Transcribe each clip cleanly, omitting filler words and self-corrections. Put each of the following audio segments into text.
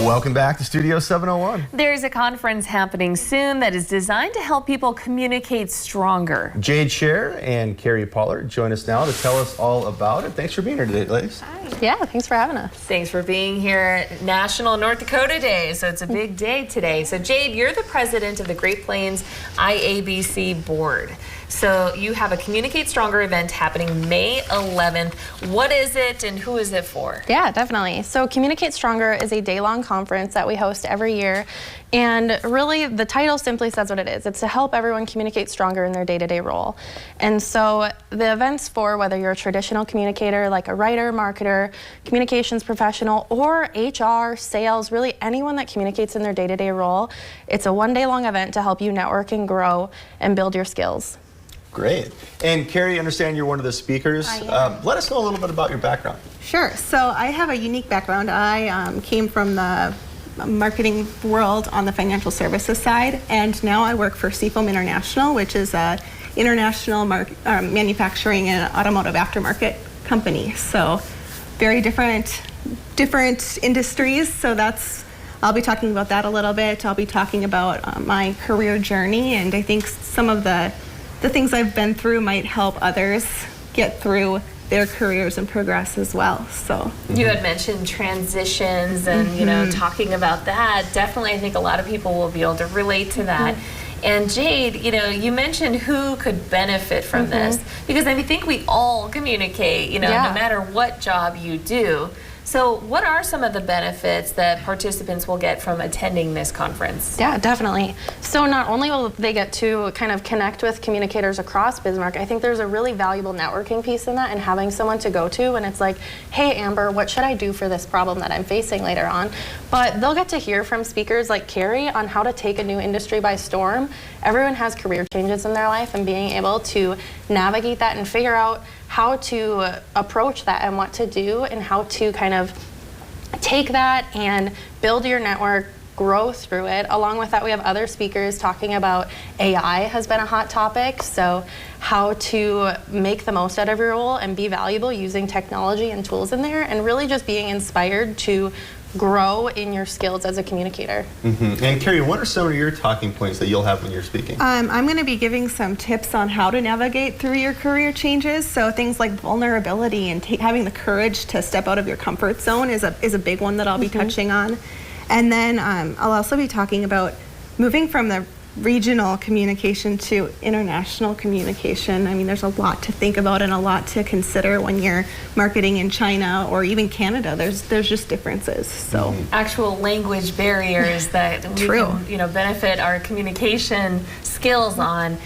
Welcome back to Studio 701. There's a conference happening soon that is designed to help people communicate stronger. Jade Scher and Carrie Pollard join us now to tell us all about it. Thanks for being here today, ladies. Hi. Yeah, thanks for having us. Thanks for being here. National North Dakota Day, so it's a big day today. So Jade, you're the president of the Great Plains IABC board. So you have a Communicate Stronger event happening May 11th. What is it and who is it for? Yeah, definitely. So Communicate Stronger is a day-long conference that we host every year. And really, the title simply says what it is. It's to help everyone communicate stronger in their day-to-day role. And so the event's for whether you're a traditional communicator, like a writer, marketer, communications professional, or HR, sales, really anyone that communicates in their day-to-day role. It's a one-day-long event to help you network and grow and build your skills. Great. And Carrie, I understand you're one of the speakers. Let us know a little bit about your background. Sure. So I have a unique background. I came from the marketing world on the financial services side, and now I work for Seafoam International, which is a international manufacturing and automotive aftermarket company. So very different industries. So I'll be talking about that a little bit. I'll be talking about my career journey, and I think some of the things I've been through might help others get through their careers and progress as well. So you had mentioned transitions and you know, talking about that. Definitely, I think a lot of people will be able to relate to that. And Jade, you know, you mentioned who could benefit from this, because I think we all communicate, you know, no matter what job you do. So what are some of the benefits that participants will get from attending this conference? Yeah, definitely. So not only will they get to kind of connect with communicators across Bismarck, I think there's a really valuable networking piece in that, and having someone to go to, and it's like, hey Amber, what should I do for this problem that I'm facing later on? But they'll get to hear from speakers like Carrie on how to take a new industry by storm. Everyone has career changes in their life, and being able to navigate that and figure out how to approach that and what to do, and how to kind of take that and build your network, grow through it. Along with that, we have other speakers talking about AI has been a hot topic, so how to make the most out of your role and be valuable using technology and tools in there, and really just being inspired to grow in your skills as a communicator. And Carrie, what are some of your talking points that you'll have when you're speaking? I'm going to be giving some tips on how to navigate through your career changes. So things like vulnerability and having the courage to step out of your comfort zone is a big one that I'll be touching on. And then I'll also be talking about moving from the regional communication to international communication. I mean, there's a lot to think about and a lot to consider when you're marketing in China or even Canada. There's just differences. So actual language barriers that we can, you know, benefit our communication skills on.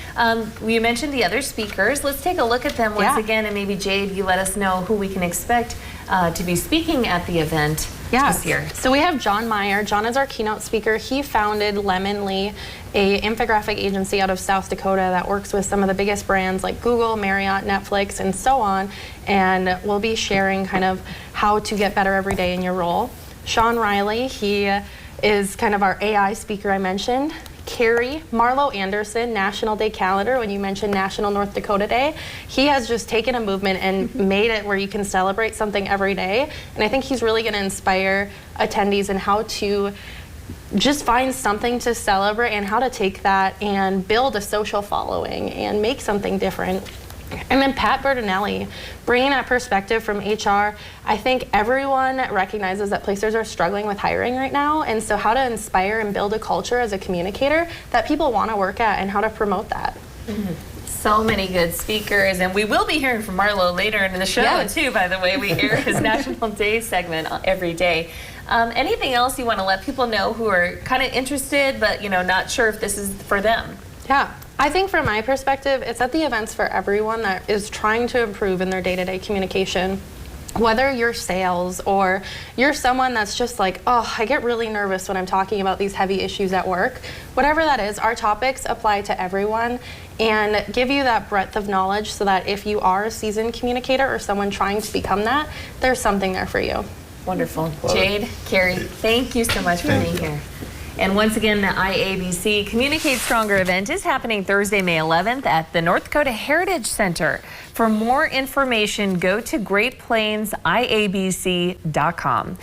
You mentioned the other speakers. Let's take a look at them once again, and maybe Jade, you let us know who we can expect to be speaking at the event this year. So we have John Meyer. John is our keynote speaker. He founded Lemonly, a infographic agency out of South Dakota that works with some of the biggest brands like Google, Marriott, Netflix, and so on. And we'll be sharing kind of how to get better every day in your role. Sean Riley, he is kind of our AI speaker I mentioned. Carrie, Marlo Anderson, National Day Calendar, when you mentioned National North Dakota Day, he has just taken a movement and made it where you can celebrate something every day. And I think he's really going to inspire attendees in how to just find something to celebrate and how to take that and build a social following and make something different. And then Pat Bertinelli, bringing that perspective from HR. I think everyone recognizes that placers are struggling with hiring right now, and so how to inspire and build a culture as a communicator that people want to work at and how to promote that. So many good speakers, and we will be hearing from Marlo later in the show too, by the way. We air his National Day segment every day. Anything else you want to let people know who are kind of interested but, you know, not sure if this is for them? Yeah. I think from my perspective, it's at the events for everyone that is trying to improve in their day-to-day communication. Whether you're sales or you're someone that's just like, oh, I get really nervous when I'm talking about these heavy issues at work. Whatever that is, our topics apply to everyone and give you that breadth of knowledge so that if you are a seasoned communicator or someone trying to become that, there's something there for you. Wonderful. Jade, Carrie, thank you so much for being here. And once again, the IABC Communicate Stronger event is happening Thursday, May 11th at the North Dakota Heritage Center. For more information, go to greatplainsiabc.com.